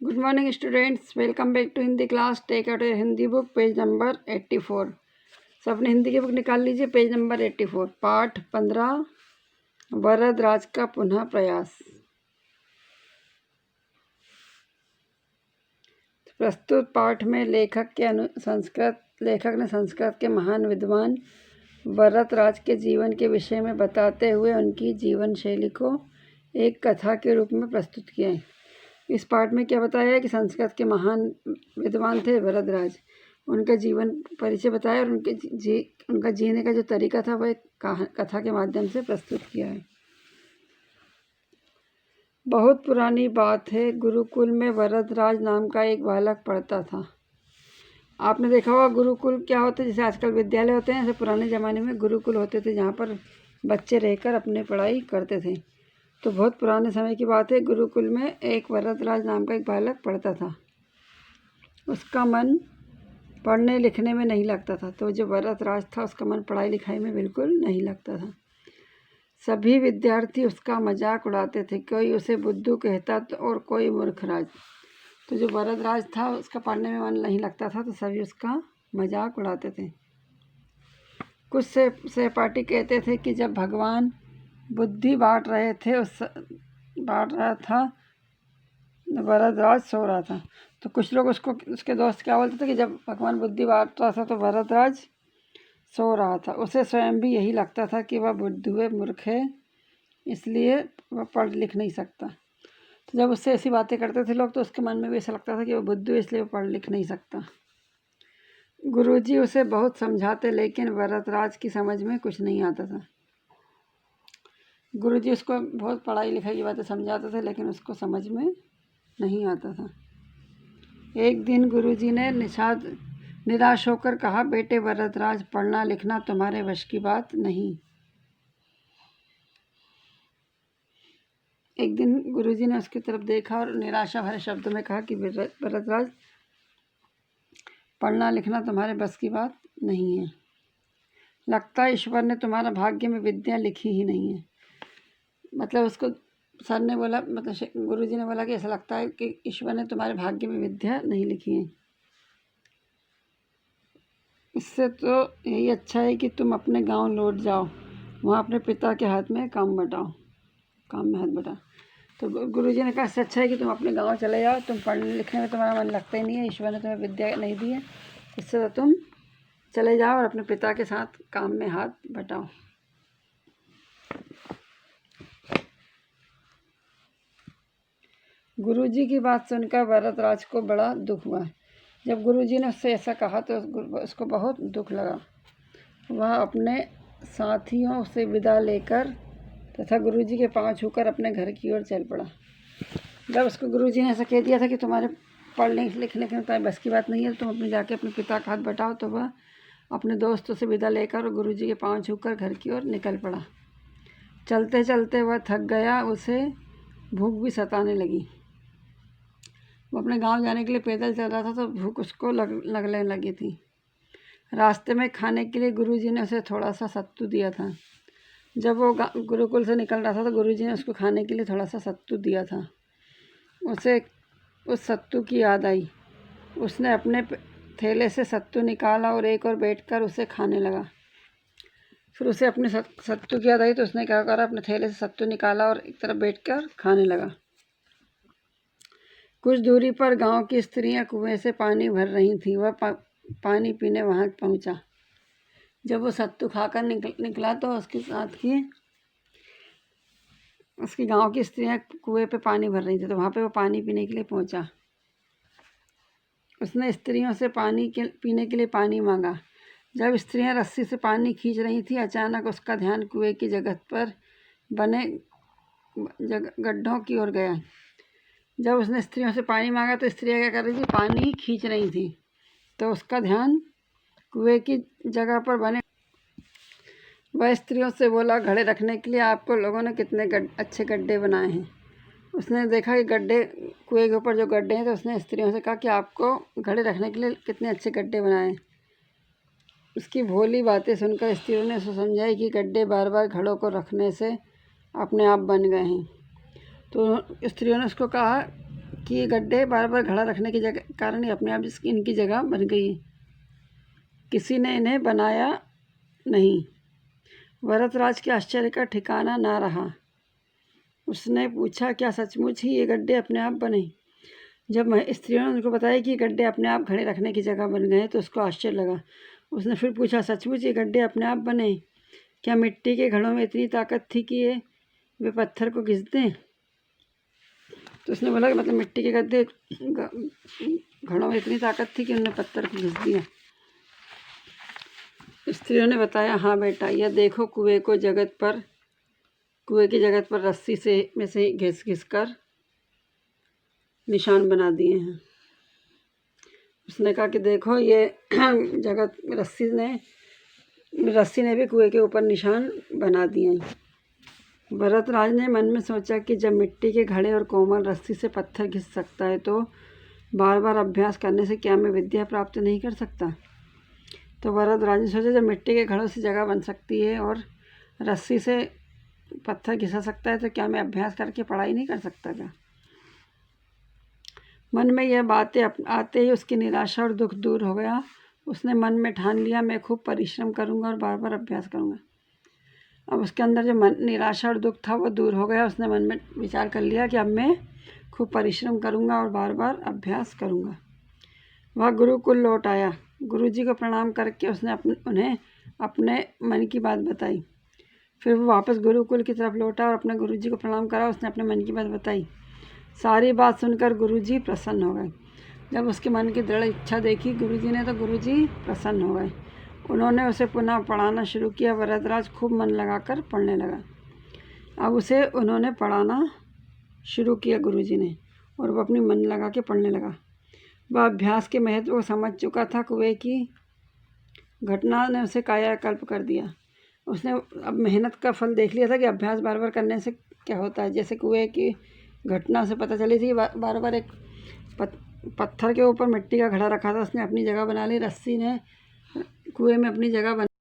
Good morning students, welcome back to Hindi class. Take out your Hindi book, page number 84। सब अपनी हिंदी की book निकाल लीजिए, पेज नंबर 84, पाठ 15, वरदराज का पुनः प्रयास। प्रस्तुत पाठ में लेखक ने संस्कृत के महान विद्वान वरदराज के जीवन के विषय में बताते हुए उनकी जीवन शैली को एक कथा के रूप में प्रस्तुत किया है। इस पाठ में क्या बताया है कि संस्कृत के महान विद्वान थे वरदराज, उनका जीवन परिचय बताया और उनका जीने का जो तरीका था वह कथा के माध्यम से प्रस्तुत किया है। बहुत पुरानी बात है, गुरुकुल में वरदराज नाम का एक बालक पढ़ता था। आपने देखा होगा गुरुकुल क्या होते हैं, जैसे आजकल विद्यालय होते हैं, ऐसे पुराने ज़माने में गुरुकुल होते थे जहाँ पर बच्चे रहकर अपनी पढ़ाई करते थे। तो बहुत पुराने समय की बात है, गुरुकुल में एक वरदराज नाम का एक बालक पढ़ता था। उसका मन पढ़ने लिखने में नहीं लगता था। तो जो वरदराज था उसका मन पढ़ाई लिखाई में बिल्कुल नहीं लगता था। सभी विद्यार्थी उसका मजाक उड़ाते थे, कोई उसे बुद्धू कहता तो और कोई मूर्खराज। तो जो वरदराज था उसका पढ़ने में मन नहीं लगता था, तो सभी उसका मजाक उड़ाते थे। कुछ सहपाठी कहते थे कि जब भगवान बुद्धि बांट रहा था वरदराज सो रहा था। तो कुछ लोग उसके दोस्त क्या बोलते थे कि जब भगवान बुद्धि बांट रहा था तो वरदराज सो रहा था। उसे स्वयं भी यही लगता था कि वह बुद्धू है, मूर्ख है, इसलिए वह पढ़ लिख नहीं सकता। तो जब उससे ऐसी बातें करते थे लोग, तो उसके मन में भी ऐसा लगता था कि वह बुद्धू है, इसलिए वह पढ़ लिख नहीं सकता। गुरुजी उसे बहुत समझाते, लेकिन वरदराज की समझ में कुछ नहीं आता था। गुरुजी उसको बहुत पढ़ाई लिखाई की बातें समझाते थे, लेकिन उसको समझ में नहीं आता था। एक दिन गुरुजी ने निराश होकर कहा, बेटे वरदराज, पढ़ना लिखना तुम्हारे वश की बात नहीं। एक दिन गुरुजी ने उसकी तरफ देखा और निराशा भरे शब्दों में कहा कि वरदराज, पढ़ना लिखना तुम्हारे बस की बात नहीं है। लगता है ईश्वर ने तुम्हारा भाग्य में विद्या लिखी ही नहीं है। मतलब उसको सर ने बोला, मतलब गुरुजी ने बोला कि ऐसा लगता है कि ईश्वर ने तुम्हारे भाग्य में विद्या नहीं लिखी है। इससे तो यही अच्छा है कि तुम अपने गांव लौट जाओ, वहाँ अपने पिता के हाथ में काम में हाथ बटाओ। तो गुरुजी ने कहा, इससे अच्छा है कि तुम अपने गांव चले जाओ, तुम पढ़ने लिखने में तुम्हारा मन लगता ही नहीं है, ईश्वर ने तुम्हें विद्या नहीं दी है, इससे तो तुम चले जाओ और अपने पिता के साथ काम में हाथ बटाओ। गुरुजी की बात सुनकर वरदराज को बड़ा दुख हुआ। जब गुरुजी ने उससे ऐसा कहा तो उसको बहुत दुख लगा। वह अपने साथियों से विदा लेकर तथा गुरुजी के पांव छूकर अपने घर की ओर चल पड़ा। जब उसको गुरुजी ने ऐसा कह दिया था कि तुम्हारे पढ़ने लिखने के तुम्हारी बस की बात नहीं है, तो तुम अपने जाके अपने पिता का हाथ बटाओ, तो वह अपने दोस्तों से विदा लेकर गुरुजी के पांव छूकर घर की ओर निकल पड़ा। चलते चलते वह थक गया, उसे भूख भी सताने लगी। वो अपने गांव जाने के लिए पैदल चल रहा था, तो भूख उसको लगने लगी थी। रास्ते में खाने के लिए गुरुजी ने उसे थोड़ा सा सत्तू दिया था। जब वो गुरुकुल से निकल रहा था तो गुरुजी ने उसको खाने के लिए थोड़ा सा सत्तू दिया था। उसे उस सत्तू की याद आई। उसने अपने थैले से सत्तू निकाला और एक और बैठकर उसे खाने लगा। फिर उसे अपने सत्तू की याद आई, तो उसने क्या करा, अपने थैले से सत्तू निकाला और एक तरफ बैठकर खाने लगा। कुछ दूरी पर गांव की स्त्रियां कुएं से पानी भर रही थीं। वह पानी पीने वहां पहुंचा। जब वो सत्तू खाकर निकला तो उसकी गांव की स्त्रियां कुएं पे पानी भर रही थी, तो वहां पे वो पानी पीने के लिए पहुंचा। उसने स्त्रियों से पीने के लिए पानी मांगा। जब स्त्रियां रस्सी से पानी खींच रही थी, अचानक उसका ध्यान कुएं की जगह पर बने गड्ढों की ओर गया। जब उसने स्त्रियों से पानी मांगा तो स्त्रियां क्या कर रही थी, पानी खींच रही थी, तो उसका ध्यान कुएं की जगह पर बने। वह स्त्रियों से बोला, घड़े रखने के लिए आपको लोगों ने कितने अच्छे गड्ढे बनाए हैं। उसने देखा कि कुएं के ऊपर जो गड्ढे हैं, तो उसने स्त्रियों से कहा कि आपको घड़े रखने के लिए कितने अच्छे गड्ढे बनाए हैं। उसकी भोली बातें सुनकर स्त्रियों ने उसे समझाई कि गड्ढे बार बार घड़ों को रखने से अपने आप बन गए हैं। तो स्त्रियों ने उसको कहा कि ये गड्ढे बार बार घड़ा रखने की जगह कारण ही अपने आप इनकी जगह बन गई है, किसी ने इन्हें बनाया नहीं। भरतराज के आश्चर्य का ठिकाना ना रहा। उसने पूछा, क्या सचमुच ही ये गड्ढे अपने आप बने? जब स्त्रियों ने उनको बताया कि ये गड्ढे अपने आप घड़े रखने की जगह बन गए तो उसको आश्चर्य लगा। उसने फिर पूछा, सचमुच ये गड्ढे अपने आप बने? क्या मिट्टी के घड़ों में इतनी ताकत थी कि वे पत्थर को घिस दें? तो उसने बोला कि मतलब मिट्टी के गड्ढे घड़ों में इतनी ताकत थी कि उन्होंने पत्थर को घिस दिया। स्त्रियों ने बताया, हाँ बेटा, यह देखो कुएं की जगत पर रस्सी में से घिस कर निशान बना दिए हैं। उसने कहा कि देखो ये जगत रस्सी ने भी कुएं के ऊपर निशान बना दिए हैं। भरतराज ने मन में सोचा कि जब मिट्टी के घड़े और कोमल रस्सी से पत्थर घिस सकता है तो बार बार अभ्यास करने से क्या मैं विद्या प्राप्त नहीं कर सकता? तो भरतराज ने सोचा, जब मिट्टी के घड़ों से जगह बन सकती है और रस्सी से पत्थर घिसा सकता है तो क्या मैं अभ्यास करके पढ़ाई नहीं कर सकता क्या? मन में यह बातें आते ही उसकी निराशा और दुख दूर हो गया। उसने मन में ठान लिया, मैं खूब परिश्रम करूंगा और बार बार अभ्यास करूंगा। अब उसके अंदर जो निराशा और दुख था वो दूर हो गया। उसने मन में विचार कर लिया कि अब मैं खूब परिश्रम करूंगा और बार बार अभ्यास करूंगा। वह गुरुकुल लौट आया। गुरुजी को प्रणाम करके उसने उन्हें अपने मन की बात बताई। फिर वो वापस गुरुकुल की तरफ लौटा और अपने गुरुजी को प्रणाम करा। उसने अपने मन की बात बताई। सारी बात सुनकर गुरुजी प्रसन्न हो गए। जब उसके मन की दृढ़ इच्छा देखी गुरुजी ने तो गुरुजी प्रसन्न हो गए। उन्होंने उसे पुनः पढ़ाना शुरू किया। भरतराज खूब मन लगाकर पढ़ने लगा। अब उसे उन्होंने पढ़ाना शुरू किया गुरुजी ने, और वो अपनी मन लगा के पढ़ने लगा। वह अभ्यास के महत्व को समझ चुका था। कुएं की घटना ने उसे कायाकल्प कर दिया। उसने अब मेहनत का फल देख लिया था कि अभ्यास बार बार करने से क्या होता है। जैसे कुएं की घटना से पता चली थी, बार बार एक पत्थर के ऊपर मिट्टी का घड़ा रखा था, उसने अपनी जगह बना ली। रस्सी ने कुएं में अपनी जगह बना